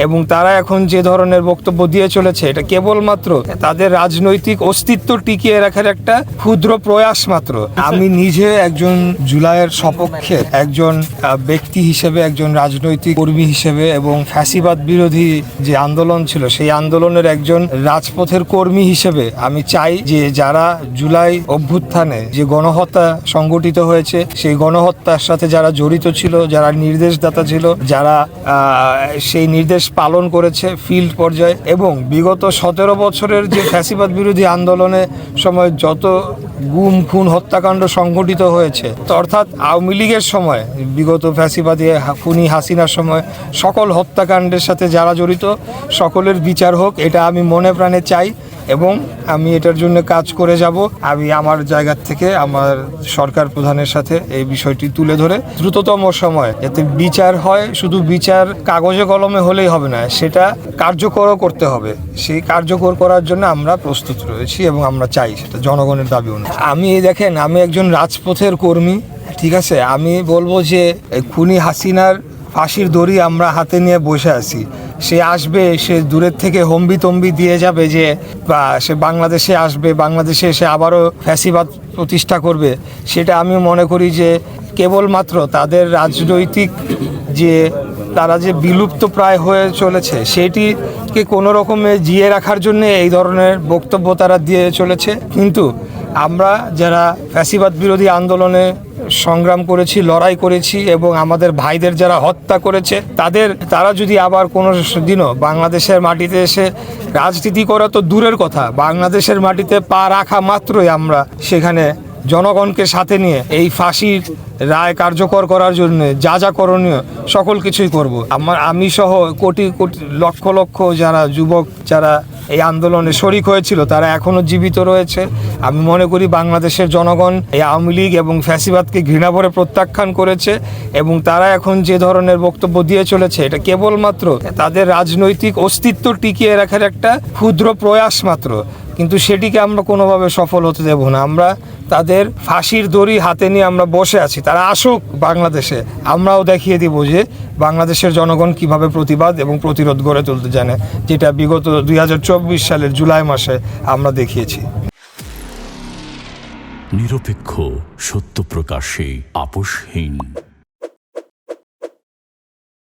এবং তারা এখন যে ধরনের বক্তব্য দিয়ে চলেছে এটা কেবলমাত্র তাদের রাজনৈতিক অস্তিত্ব টিকিয়ে রাখার একটা ক্ষুদ্র প্রয়াস মাত্র। আমি নিজে একজন জুলাইয়ের সপক্ষে একজন ব্যক্তি হিসেবে, একজন রাজনৈতিক কর্মী হিসেবে এবং ফ্যাসিবাদ বিরোধী যে আন্দোলন ছিল সেই আন্দোলনের একজন রাজপথের কর্মী হিসেবে আমি চাই যে যারা জুলাই অভ্যুত্থানে যে গণহত্যা সংগঠিত হয়েছে সেই গণহত্যার সাথে যারা জড়িত ছিল, যারা নির্দেশদাতা ছিল, যারা সেই নির্দেশ পালন করেছে ফিল্ড পর্যায়ে এবং বিগত 17 বছরের যে ফ্যাসিবাদ বিরোধী আন্দোলনের সময় যত গুম খুন হত্যাকাণ্ড সংঘটিত হয়েছে, অর্থাৎ আওয়ামী লীগের সময় বিগত ফ্যাসিবাদী খুনি হাসিনার সময় সকল হত্যাকাণ্ডের সাথে যারা জড়িত সকলের বিচার হোক, এটা আমি মনে প্রাণে চাই এবং আমি এটার জন্য কাজ করে যাব। আমি আমার জায়গা থেকে আমার সরকার প্রধানের সাথে এই বিষয়টি তুলে ধরে দ্রুততম সময় যাতে বিচার হয়, শুধু বিচার কাগজে কলমে হলেই হবে না, সেটা কার্যকরও করতে হবে। সেই কার্যকর করার জন্য আমরা প্রস্তুত রয়েছি এবং আমরা চাই সেটা জনগণের দাবি অনুযায়ী। আমি দেখেন, আমি একজন রাজপথের কর্মী, ঠিক আছে। আমি বলবো যে খুনি হাসিনার ফাঁসির দড়ি আমরা হাতে নিয়ে বসে আছি। সে আসবে, সে দূরের থেকে হম্বি তম্বি দিয়ে যাবে যে সে বাংলাদেশে আসবে, বাংলাদেশে এসে আবারও ফ্যাসিবাদ প্রতিষ্ঠা করবে। সেটা আমি মনে করি যে কেবলমাত্র তাদের রাজনৈতিক যে তারা যে বিলুপ্ত প্রায় হয়ে চলেছে সেটিকে কোনো রকমে জিয়ে রাখার জন্য এই ধরনের বক্তব্য তারা দিয়ে চলেছে। কিন্তু আমরা যারা ফ্যাসিবাদ বিরোধী আন্দোলনে সংগ্রাম করেছি, লড়াই করেছি এবং আমাদের ভাইদের যারা হত্যা করেছে তারা যদি আবার কোনো দিনও বাংলাদেশের মাটিতে এসে রাজনীতি করা তো দূরের কথা, বাংলাদেশের মাটিতে পা রাখা মাত্রই আমরা সেখানে জনগণকে সাথে নিয়ে এই ফাঁসির রায় কার্যকর করার জন্য যা যা করণীয় সকল কিছুই করব। আমি সহ কোটি কোটি লক্ষ লক্ষ যারা যুবক যারা এই আন্দোলনে শরিক হয়েছিল তারা এখনও জীবিত রয়েছে। আমি মনে করি বাংলাদেশের জনগণ এই আওয়ামী লীগ এবং ফ্যাসিবাদকে ঘৃণা ভরে প্রত্যাখ্যান করেছে এবং তারা এখন যে ধরনের বক্তব্য দিয়ে চলেছে এটা কেবলমাত্র তাদের রাজনৈতিক অস্তিত্ব টিকিয়ে রাখার একটা ক্ষুদ্র প্রয়াস মাত্র। কিন্তু সেটিকে আমরা কোনোভাবে সফল হতে দেব না। আমরা তাদের ফাঁসির দড়ি হাতে নিয়ে আমরা বসে আছি, তারা আসুক বাংলাদেশে, আমরাও দেখিয়ে দিব যে বাংলাদেশের জনগণ কিভাবে প্রতিবাদ এবং প্রতিরোধ গড়ে তুলতে জানে, যেটা বিগত 2024 সালের জুলাই মাসে আমরা দেখিয়েছি। নিরপেক্ষ, সত্য প্রকাশে আপোষহীন।